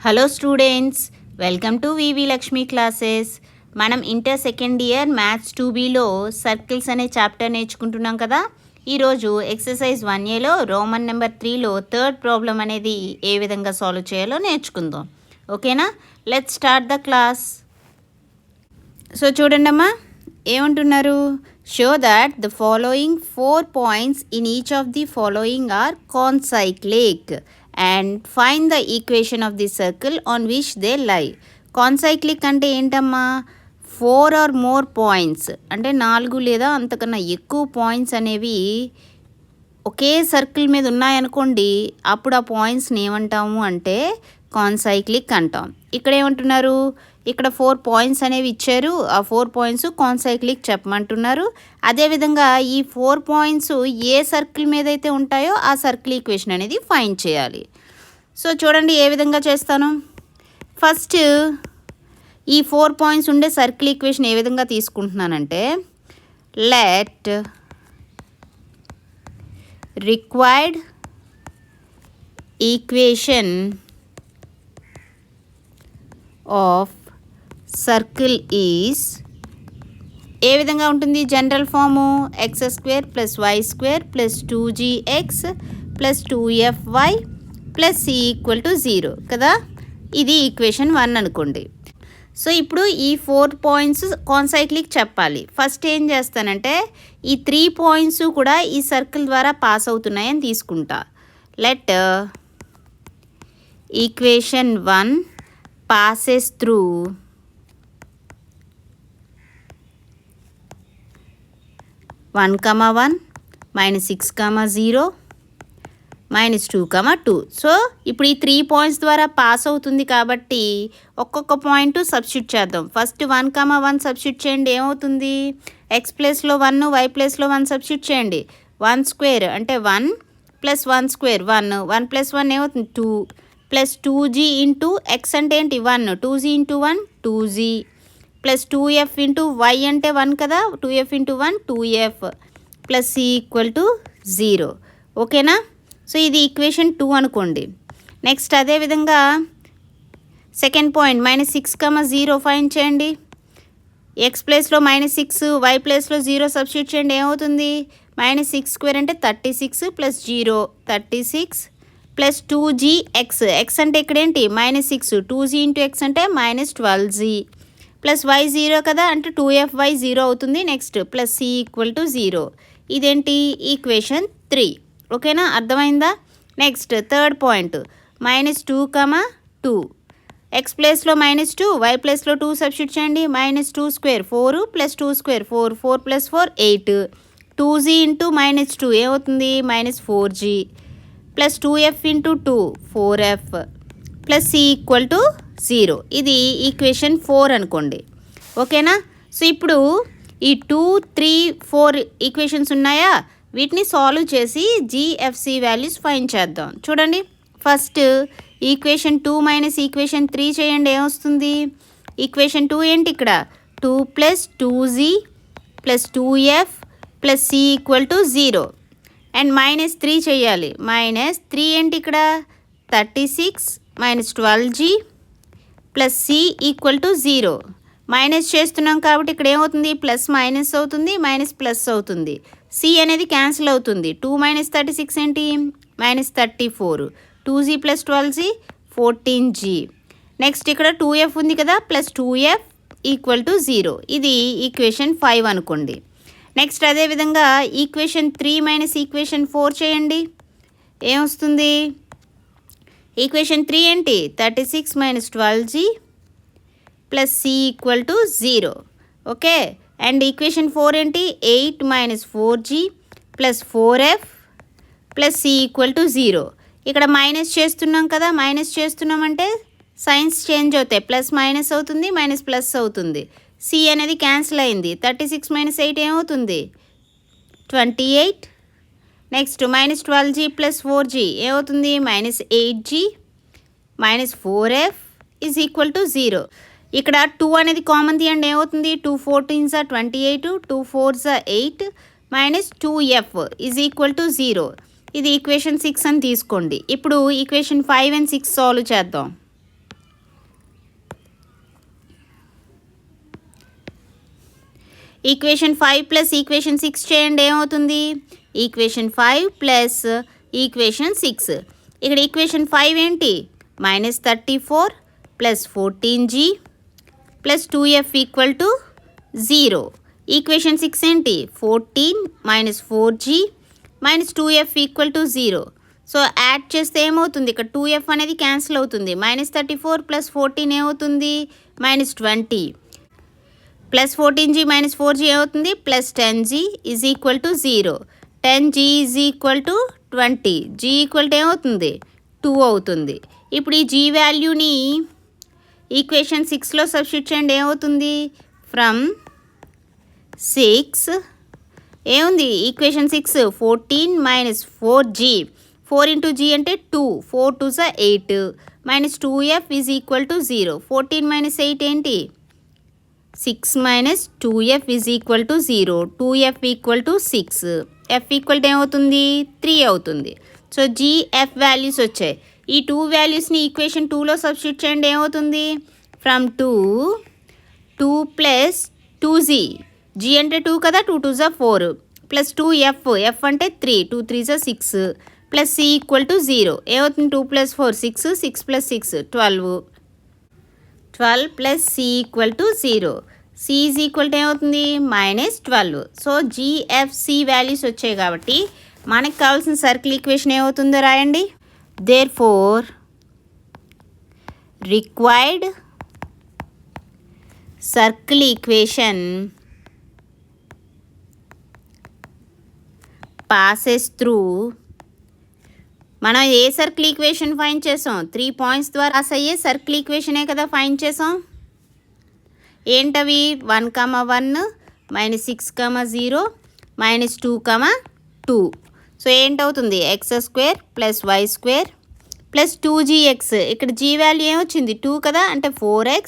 Hello students, welcome to V V Lakshmi classes. మనం inter second year maths 2Bలో circles అనే chapter నేర్చుకుంటున్నాం కదా. ఈరోజు ఎక్సర్సైజ్ 1Aలో రోమన్ నెంబర్ 3లో థర్డ్ ప్రాబ్లం అనేది ఏ విధంగా సాల్వ్ చేయాలో నేర్చుకుందాం. ఓకేనా, let's start the class. So చూడండి అమ్మా, ఏమంటున్నారు? Show that the following 4 points in each of the following are concyclic and find the equation of the circle on which they lie. Concyclic అంటే ఏంటమ్మా? 4 or more points అంటే 4 లేదా అంతకన్నా ఎక్కువ points అనేవి ఒకే సర్కిల్ మీద ఉన్నాయనుకోండి, అప్పుడు ఆ పాయింట్స్ని ఏమంటాము అంటే కాన్సైక్లిక్ అంటాం. ఇక్కడ ఏమంటున్నారు? ఇక్కడ 4 పాయింట్స్ అనేవి ఇచ్చారు. ఆ 4 పాయింట్స్ కాన్సైక్లిక్ చెప్పమంటున్నారు. అదేవిధంగా ఈ 4 పాయింట్స్ ఏ సర్కిల్ మీద అయితే ఉంటాయో ఆ సర్కిల్ ఈక్వేషన్ అనేది ఫైండ్ చేయాలి. సో చూడండి ఏ విధంగా చేస్తాను. ఫస్ట్ ఈ 4 పాయింట్స్ ఉండే సర్కిల్ ఈక్వేషన్ ఏ విధంగా తీసుకుంటున్నానంటే, let required equation of circle is ఏ విధంగా ఉంటుంది? General form x² + y² + 2gx + 2fy + c = 0 కదా. ఇది ఈక్వేషన్ 1 అనుకోండి. సో ఇప్పుడు ఈ 4 పాయింట్స్ కాన్సైక్లిక్ చెప్పాలి. ఫస్ట్ ఏం చేస్తానంటే, ఈ 3 పాయింట్స్ కూడా ఈ సర్కిల్ ద్వారా పాస్ అవుతున్నాయని తీసుకుంటా. Let equation 1 passes through 1, 1, -6, 0, -2, 2. So ఇప్పుడు ఈ 3 పాయింట్స్ ద్వారా పాస్ అవుతుంది కాబట్టి ఒక్కొక్క పాయింట్ సబ్స్టిట్యూట్ చేద్దాం. ఫస్ట్ 1, 1 సబ్స్టిట్యూట్ చేయండి. ఏమవుతుంది? x ప్లేస్లో 1, y ప్లేస్లో 1 సబ్స్టిట్యూట్ చేయండి. 1² అంటే 1 + 1² 1, 1 + 1 ఏమవుతుంది? 2 + 2g ఇంటూ x అంటే ఏంటి? 1, 2g into 1 2g + 2f into y అంటే 1 కదా, 2f ఇంటూ 1 2f + c = 0. ఓకేనా. సో ఇది ఈక్వేషన్ 2 అనుకోండి. నెక్స్ట్ అదేవిధంగా సెకండ్ పాయింట్ -6, 0 ఫైండ్ చేయండి. x ప్లేస్లో -6, y ప్లేస్లో 0 సబ్స్టిట్యూట్ చేయండి. ఏమవుతుంది? -6² అంటే 36 + 0 36 + 2gx, x అంటే ఇక్కడ ఏంటి? -6, 2g ఇంటూ x అంటే -12g + y 0 కదా, అంటే 2fy 0 అవుతుంది. Next + c = 0. ఇదేంటి? ఈక్వేషన్ 3. ఓకేనా, అర్థమైందా? నెక్స్ట్ థర్డ్ పాయింట్ -2, 2 x ప్లేస్లో -2, y ప్లేస్లో 2 సబ్స్టిట్యూట్ చేయండి. -2² 4 + 2² 4 4 + 4 8 2g ఇంటూ -2 ఏమవుతుంది? -4g + 2f into 2 4f + c = 0. ఇది ఈక్వేషన్ 4 అనుకోండి. ఓకేనా. సో ఇప్పుడు ఈ 2, 3, 4 ఈక్వేషన్స్ ఉన్నాయా, వీటిని సాల్వ్ చేసి GFC వాల్యూస్ ఫైండ్ చేద్దాం. చూడండి, ఫస్ట్ ఈక్వేషన్ 2 - ఈక్వేషన్ 3 చేయండి. ఏమొస్తుంది? ఈక్వేషన్ 2 ఏంటి? ఇక్కడ 2 + 2g + 2f + c = 0 అండ్ -3 చేయాలి. -3 ఏంటి? ఇక్కడ 36 - 12g + c = 0. మైనస్ చేస్తున్నాం కాబట్టి ఇక్కడ ఏమవుతుంది? ప్లస్ మైనస్ అవుతుంది, మైనస్ ప్లస్ అవుతుంది. c అనేది క్యాన్సిల్ అవుతుంది. 2 - 36 ఏంటి? -34. 2g + 12g 14g. నెక్స్ట్ ఇక్కడ 2f ఉంది కదా, + 2f = 0. ఇది ఈక్వేషన్ 5 అనుకోండి. నెక్స్ట్ అదేవిధంగా ఈక్వేషన్ 3 - ఈక్వేషన్ 4 చేయండి. ఏమొస్తుంది? ఈక్వేషన్ 3 ఏంటి? 36 - 12g + c = 0. Okay. And equation 4 ఏంటి? 8 - 4g + 4f + c = 0. ఇక్కడ మైనస్ చేస్తున్నాం కదా, మైనస్ చేస్తున్నామంటే సైన్స్ చేంజ్ అవుతాయి. ప్లస్ మైనస్ అవుతుంది, మైనస్ ప్లస్ అవుతుంది. c అనేది క్యాన్సిల్ అయింది. 36 - 8 ఏమవుతుంది? 28. నెక్స్ట్ -12g + 4g ఏమవుతుంది? -8g - 4f = 0. ఇక్కడ 2 అనేది కామన్ తీయండి. ఏమవుతుంది? 2 14s 28, 2 4s 8 -2f = 0. ఇది ఈక్వేషన్ 6 అని తీసుకోండి. ఇప్పుడు ఈక్వేషన్ 5 and 6 సాల్వ్ చేద్దాం. ఈక్వేషన్ 5 ప్లస్ ఈక్వేషన్ 6 చేయండి, ఏమవుతుంది? Equation 5 plus equation 6. ఇక్కడ ఈక్వేషన్ 5 ఏంటి? -34 plus 14g plus 2f equal to 0. Equation 6 ఏంటి? 14 minus 4g minus 2f equal to 0. So add చేస్తే ఏమవుతుంది? ఇక్కడ 2f అనేది క్యాన్సిల్ అవుతుంది. -34 ప్లస్ 14 ఏమవుతుంది? -20 ప్లస్ 14g మైనస్ 4g ఏమవుతుంది? Plus 10g is equal to 0. 10g is equal to 20. g equal to ఏమవుతుంది? 2 అవుతుంది. ఇప్పుడు ఈ g వాల్యూని ఈక్వేషన్ 6లో సబ్స్టిట్యూట్ చేయండి, ఏమవుతుంది? ఫ్రమ్ 6 ఏముంది? Equation 6 14 minus 4g, 4 into g అంటే 2, 4 2 8 minus 2f is equal to 0. 14 minus 8 ఏంటి? 6 minus 2f is equal to 0. 2f equal to 6. f equal to ఏమవుతుంది? 3 అవుతుంది. సో g f వాల్యూస్ వచ్చాయి. ఈ 2 వాల్యూస్ని ఈక్వేషన్ 2లో సబ్స్టిట్యూట్ చేయండి, ఏమవుతుంది? ఫ్రమ్ 2 ప్లస్ 2g, g అంటే 2 కదా, 2 2 4 ప్లస్ 2f, f అంటే 3, 2 3 6 ప్లస్ c ఈక్వల్ టు 0. ఏమవుతుంది? 2 plus 4 6, 6 plus 6 12 plus c equal to 0. c is equal to ఏమవుతుంది? -12. సో gfc వాల్యూస్ వచ్చాయి కాబట్టి మనకు కావాల్సిన సర్కిల్ ఈక్వేషన్ ఏమవుతుందో రాయండి. Therefore, required circle equation passes through. మనం ఏ సర్కిల్ ఈక్వేషన్ ఫైండ్ చేసాం? 3 పాయింట్స్ ద్వారా పాస్ అయ్యే సర్కిల్ ఈక్వేషనే కదా ఫైండ్ చేసాం. ఏంటవి? 1, 1 -6, 0 -2, 2. సో ఏంటవుతుంది? x² plus y² plus 2gx. ఇక్కడ g వాల్యూ ఏమొచ్చింది? 2 కదా, అంటే 4x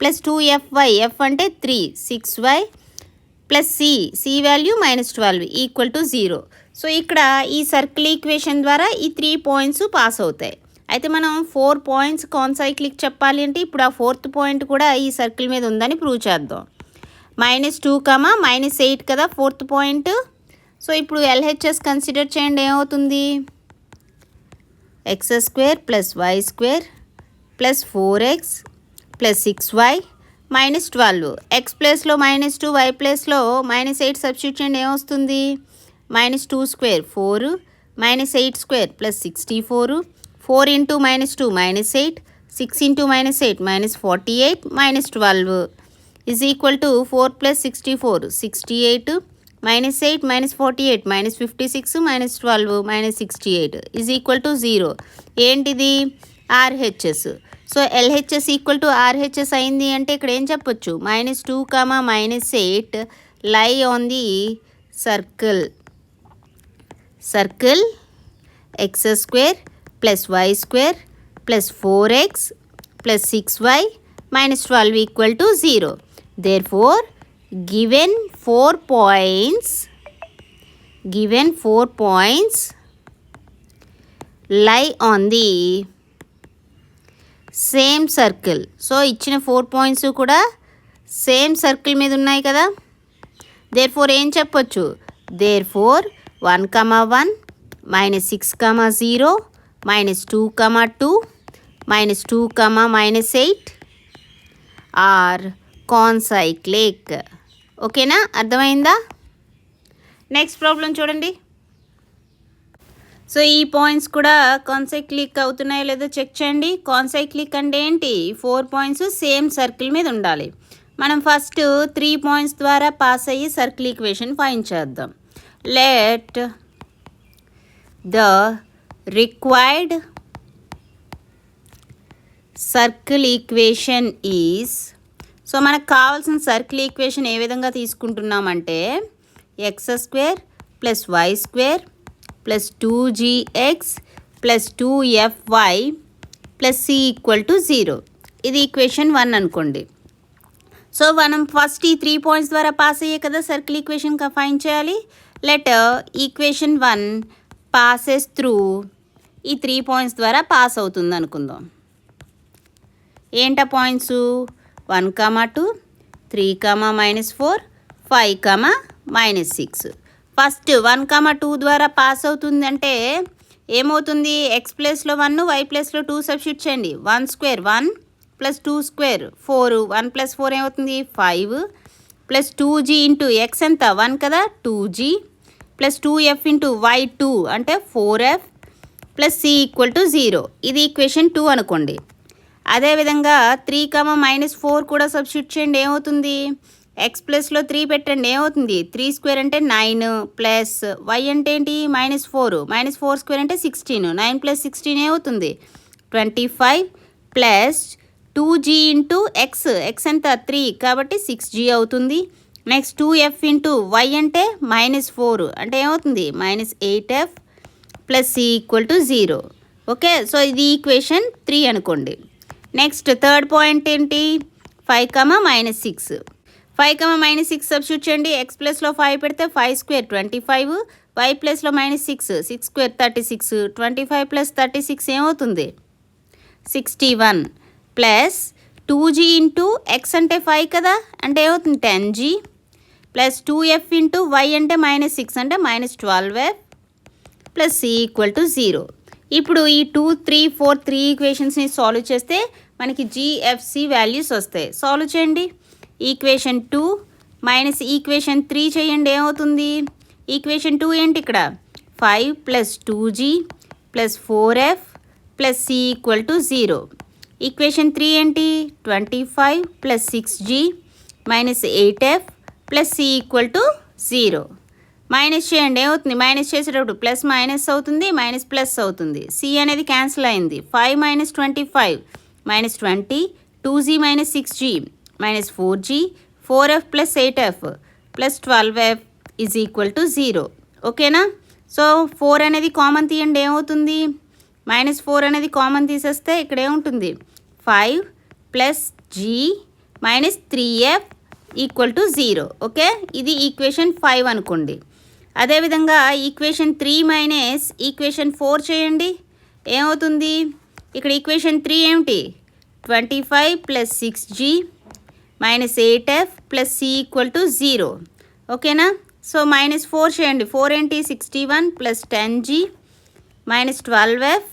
ప్లస్ 2fy, f అంటే 3, 6y plus c value -12 equal to 0. So ఇక్కడ ఈ సర్కిల్ ఈక్వేషన్ ద్వారా ఈ 3 పాయింట్స్ పాస్ అవుతాయి. అయితే మనం 4 పాయింట్స్ కాన్సైక్లిక్ చెప్పాలి అంటే ఇప్పుడు ఆ 4th పాయింట్ కూడా ఈ సర్కిల్ మీద ఉందని ప్రూవ్ చేద్దాం. -2, -8 కదా 4th పాయింట్. సో ఇప్పుడు LHS కన్సిడర్ చేయండి, ఏమవుతుంది? x² plus y² plus 4x plus 6y -12. x ప్లేస్లో -2, y ప్లేస్లో -8 సబ్స్టిట్యూట్ చేయండి, ఏమొస్తుంది? -2² 4 -8² plus 64 4 into -2 -8 6 into -8 -48 -12 is equal to 4 plus 64 68 -8 -48 -56 -12 -68 is equal to 0. ఏంటిది? RHS. So LHS equal to RHS అయింది అంటే ఇక్కడ ఏం చెప్పొచ్చు? -2, -8 లై on the circle x² plus y² plus 4x plus 6y -12 equal to 0. Therefore, given 4 points lie on the same circle. So ఇచ్చిన 4 points కూడా same circle మీద ఉన్నాయి కదా. therefore ఏం చెప్పొచ్చు? therefore 1, 1 -6, 0 -2, 2 -2, -8 are concyclic. ఓకేనా? అర్థమైందా? నెక్స్ట్ ప్రాబ్లం చూడండి. సో ఈ పాయింట్స్ కూడా కాన్సైక్లిక్ అవుతున్నాయో లేదో చెక్ చేయండి. కాన్సైక్లిక్ అంటే ఏంటి? 4 పాయింట్స్ సేమ్ సర్కిల్ మీద ఉండాలి. మనం ఫస్ట్ 3 పాయింట్స్ ద్వారా పాస్ అయ్యి సర్కిల్ ఈక్వేషన్ ఫైండ్ చేద్దాం. Let the required circle equation is. So మనకు కావాల్సిన సర్కిల్ ఈక్వేషన్ ఏ విధంగా తీసుకుంటున్నామంటే x² plus y² plus 2gx plus 2fy plus c equal to 0. ఇది ఈక్వేషన్ 1 అనుకోండి. సో మనం ఫస్ట్ ఈ 3 పాయింట్స్ ద్వారా పాస్ అయ్యే కదా సర్కిల్ ఈక్వేషన్ ఫైండ్ చేయాలి. లెట్ ఈక్వేషన్ 1 పాసెస్ త్రూ ఈ 3 పాయింట్స్ ద్వారా పాస్ అవుతుంది అనుకుందాం. ఏంటా పాయింట్స్? 1, 2 3, -4 5, -6. ఫస్ట్ 1, 2 ద్వారా పాస్ అవుతుందంటే ఏమవుతుంది? ఎక్స్ ప్లేస్లో 1, వై ప్లేస్లో 2 సబ్స్టిట్యూట్ చేయండి. 1 స్క్వేర్ 1 ప్లస్ 2 స్క్వేర్ 4, 1 ప్లస్ 4 ఏమవుతుంది? 5 ప్లస్ 2g ఇంటూ ఎక్స్ ఎంత? 1 కదా, 2g plus 2f into why 2 అంటే 4f ప్లస్ c = 0. ఇది ఈక్వేషన్ 2 అనుకోండి. అదేవిధంగా 3, -4 కూడా సబ్స్టిట్యూట్ చేయండి. ఏమవుతుంది? ఎక్స్ ప్లస్లో 3 పెట్టండి. ఏమవుతుంది? 3 స్క్వేర్ అంటే 9 ప్లస్ వై అంటే ఏంటి? -4 -4 స్క్వేర్ అంటే 16 9 ప్లస్ 16 ఏమవుతుంది? 25 ప్లస్ 2g ఇంటూ ఎక్స్ ఎంత? 3 కాబట్టి 6g అవుతుంది. నెక్స్ట్ 2f ఇంటూ వై అంటే -4 అంటే ఏమవుతుంది? -8f plus c = 0. Okay, so ఇది ఈక్వేషన్ 3 అనుకోండి. నెక్స్ట్ థర్డ్ పాయింట్ ఏంటి? 5, -6. 5, -6 సబ్స్టిట్యూట్ చేయండి. ఎక్స్ ప్లస్లో 5 పెడితే 5 స్క్వేర్ 25, వై ప్లస్లో -6 6 స్క్వేర్ 36 25 ప్లస్ 36 ఏమవుతుంది? 61 ప్లస్ 2g ఇంటూ ఎక్స్ అంటే 5 కదా, అంటే ఏమవుతుంది? 10g plus 2f into why అంటే -6 అంటే -12f ప్లస్ c = 0. ఇప్పుడు ఈ 2, 3, 4 3 ఈక్వేషన్స్ని సాల్వ్ చేస్తే మనకి GFC వాల్యూస్ వస్తాయి. సాల్వ్ చేయండి. ఈక్వేషన్ 2 మైనస్ ఈక్వేషన్ 3 చేయండి. ఏమవుతుంది? ఈక్వేషన్ 2 ఏంటి? ఇక్కడ 5 plus 2g plus 4f plus c = 0. Equation 3 ఏంటి? 25 plus 6g minus 8f plus c = 0. Minus చేయండి. ఏమవుతుంది? మైనస్ చేసేటప్పుడు ప్లస్ మైనస్ అవుతుంది, మైనస్ ప్లస్ అవుతుంది. c అనేది క్యాన్సిల్ అయింది. 5 - 25 -20 2g - 6g -4g 4f plus 8f plus 12f = 0. ఓకేనా? సో 4 అనేది కామన్ తీయండి. ఏమవుతుంది? -4 అనేది కామన్ తీసేస్తే ఇక్కడ ఏముంటుంది? 5 plus g minus 3f = 0. Okay, ఇది ఈక్వేషన్ 5 అనుకోండి. అదేవిధంగా ఈక్వేషన్ 3 మైనస్ ఈక్వేషన్ 4 చేయండి. ఏమవుతుంది? ఇక్కడ ఈక్వేషన్ 3 ఏమిటి? 25 plus 6g minus 8f plus c = 0. ఓకేనా? సో -4 చేయండి. 4 ఏంటి? 61 plus 10g minus 12f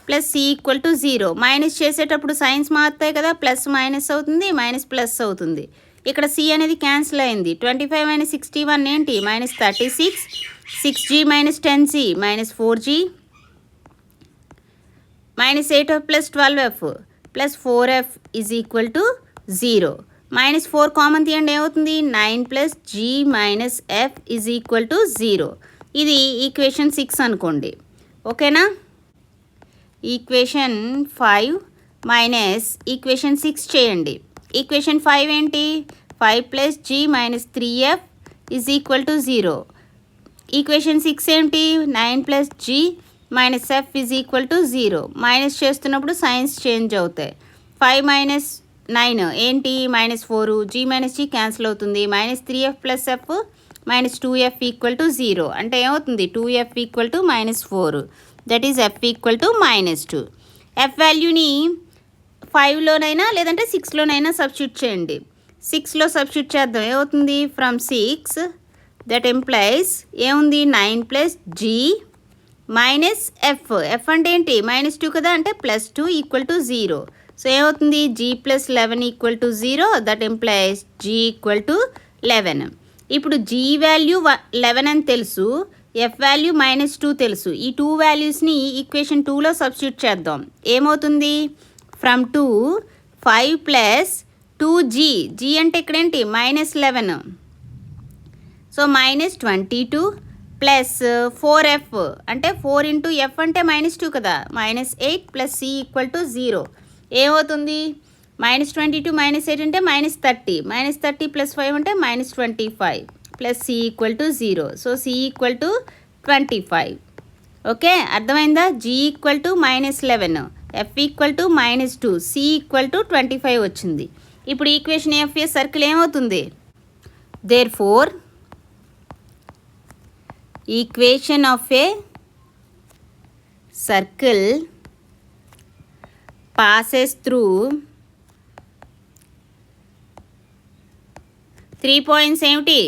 plus c = 0. Minus చేసేటప్పుడు సైన్స్ మారుతాయి కదా, ప్లస్ మైనస్ అవుతుంది, మైనస్ ప్లస్ అవుతుంది. ఇక్కడ c అనేది క్యాన్సిల్ అయింది. 25 - 61 ఏంటి? -36 6g minus 10g minus 4g minus 8f plus 12f plus 4f = 0. -4 common తీయండి. ఏమవుతుంది? 9 ప్లస్ g మైనస్ f = 0. ఇది ఈక్వేషన్ 6 అనుకోండి. ఓకేనా? ఈక్వేషన్ 5 మైనస్ ఈక్వేషన్ 6 చేయండి. ఈక్వేషన్ 5 ఏంటి? 5 plus g minus 3f = 0. Equation 6 ఏంటి? 9 plus g minus f = 0. Minus చేస్తున్నప్పుడు signs change అవుతాయి. 5 మైనస్ 9 ఏంటి? -4 g మైనస్ g క్యాన్సిల్ అవుతుంది. -3f plus f minus 2f = 0. అంటే ఏమవుతుంది? 2f = -4. That is f = -2. f వాల్యూని 5లోనైనా లేదంటే 6లోనైనా సబ్స్టిట్యూట్ చేయండి. 6లో సబ్స్టిట్యూట్ చేద్దాం. ఏమవుతుంది? ఫ్రమ్ 6 దట్ ఎంప్లాయిస్ ఏముంది? 9 ప్లస్ g మైనస్ f అంటే ఏంటి? -2 కదా, అంటే +2 = 0. సో ఏమవుతుంది? g + 11 = 0. That employees g = 11. ఇప్పుడు g వాల్యూ 11 అని తెలుసు, f వాల్యూ -2 తెలుసు. ఈ 2 వాల్యూస్ని ఈక్వేషన్ 2లో సబ్స్టిట్యూట్ చేద్దాం. ఏమవుతుంది? ఫ్రమ్ 2 5 ప్లస్ 2g g అంటే ఇక్కడేంటి? -11. సో -22 ప్లస్ 4f అంటే 4 ఇంటూ f అంటే -2 కదా, -8 ప్లస్ c = 0. ఏమవుతుంది? -22 -8 అంటే -30 -30 ప్లస్ 5 అంటే -25 plus c = 0. So c = 25. Okay, అర్థమైందా? g = -11 f = -2 c = 25 వచ్చింది. ఇప్పుడు ఈక్వేషన్ f ఏ సర్కిల్ ఏమవుతుంది? Therefore equation of a circle passes through 3 points ఏమిటి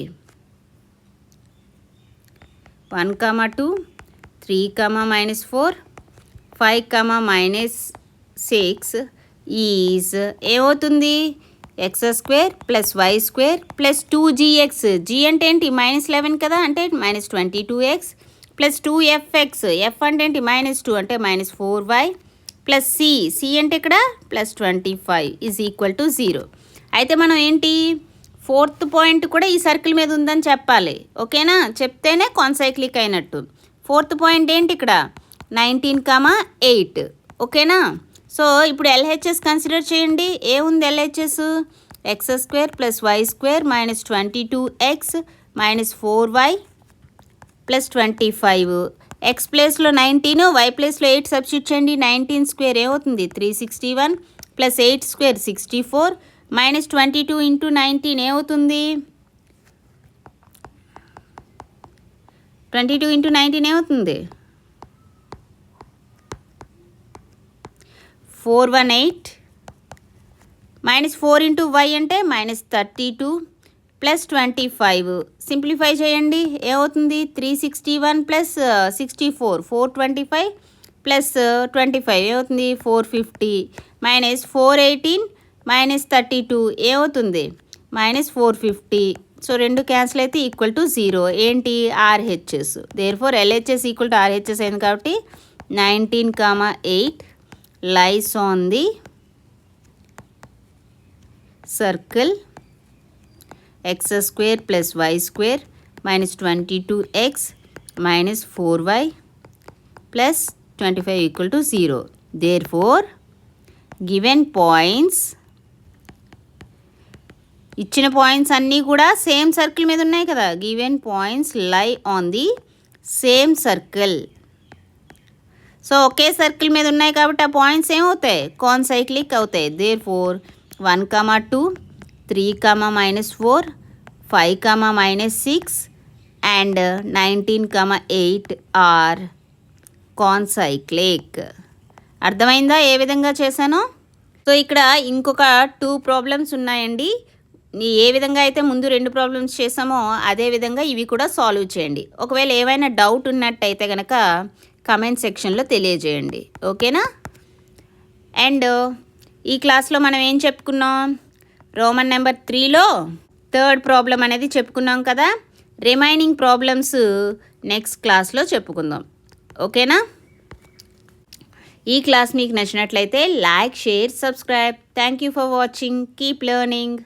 1, 2, 3, -4, 5, -6 ఈజ్ ఏమవుతుంది x² + y² + 2gx. g అంటే ఏంటి -11 కదా, అంటే -22x + 2fx. f అంటే ఏంటి -2 అంటే -4y + c అంటే ఇక్కడ +25 = 0. అయితే మనం ఏంటి 4th పాయింట్ కూడా ఈ సర్కిల్ మీద ఉందని చెప్పాలి. ఓకేనా, చెప్తేనే కాన్సైక్లిక్ అయినట్టు. 4th పాయింట్ ఏంటి ఇక్కడ 19, 8. ఓకేనా, సో ఇప్పుడు LHS కన్సిడర్ చేయండి. ఏముంది LHS x² + y² -22x -4y + 25. x ప్లేస్లో 19, y ప్లేస్లో 8 సబ్స్టిట్యూట్ చేయండి. 19² ఏమవుతుంది 361 + 8² 64 -22 × 19 ఏమవుతుంది 22 × 19 ఏమవుతుంది 418 -4 × y అంటే -32 + 25. సింప్లిఫై చేయండి ఏమవుతుంది 361 + 64 425 + 25 ఏమవుతుంది 450 -418 -32 ఏమవుతుంది -450. సో 2 క్యాన్సిల్ అయితే = 0. ఏంటి RHS. దేర్ఫోర్ LHS = RHS అయింది కాబట్టి 19, 8 lies on the circle x² + y² -22x -4y + 25 = 0. Therefore, given points, ఇచ్చిన పాయింట్స్ అన్నీ కూడా సేమ్ సర్కిల్ మీద ఉన్నాయి కదా. Given points lie on the same circle. So ఒకే సర్కిల్ మీద ఉన్నాయి కాబట్టి ఆ పాయింట్స్ ఏమవుతాయి కాన్సైక్లిక్ అవుతాయి. Therefore 1, 2, 3, -4, 5, -6 and 19, 8 are concyclic. అర్థమైందా ఏ విధంగా చేశానో? సో ఇక్కడ ఇంకొక 2 ప్రాబ్లమ్స్ ఉన్నాయండి. ఏ విధంగా అయితే ముందు 2 ప్రాబ్లమ్స్ చేసామో అదే విధంగా ఇవి కూడా సాల్వ్ చేయండి. ఒకవేళ ఏమైనా డౌట్ ఉన్నట్టయితే కనుక కమెంట్ సెక్షన్లో తెలియజేయండి. ఓకేనా? అండ్ ఈ క్లాస్లో మనం ఏం చెప్పుకున్నాం, రోమన్ నెంబర్ 3లో 3rd ప్రాబ్లం అనేది చెప్పుకున్నాం కదా. రిమైనింగ్ ప్రాబ్లమ్స్ నెక్స్ట్ క్లాస్లో చెప్పుకుందాం. ఓకేనా? ఈ క్లాస్ మీకు నచ్చినట్లయితే like, share, subscribe. Thank you for watching. Keep learning.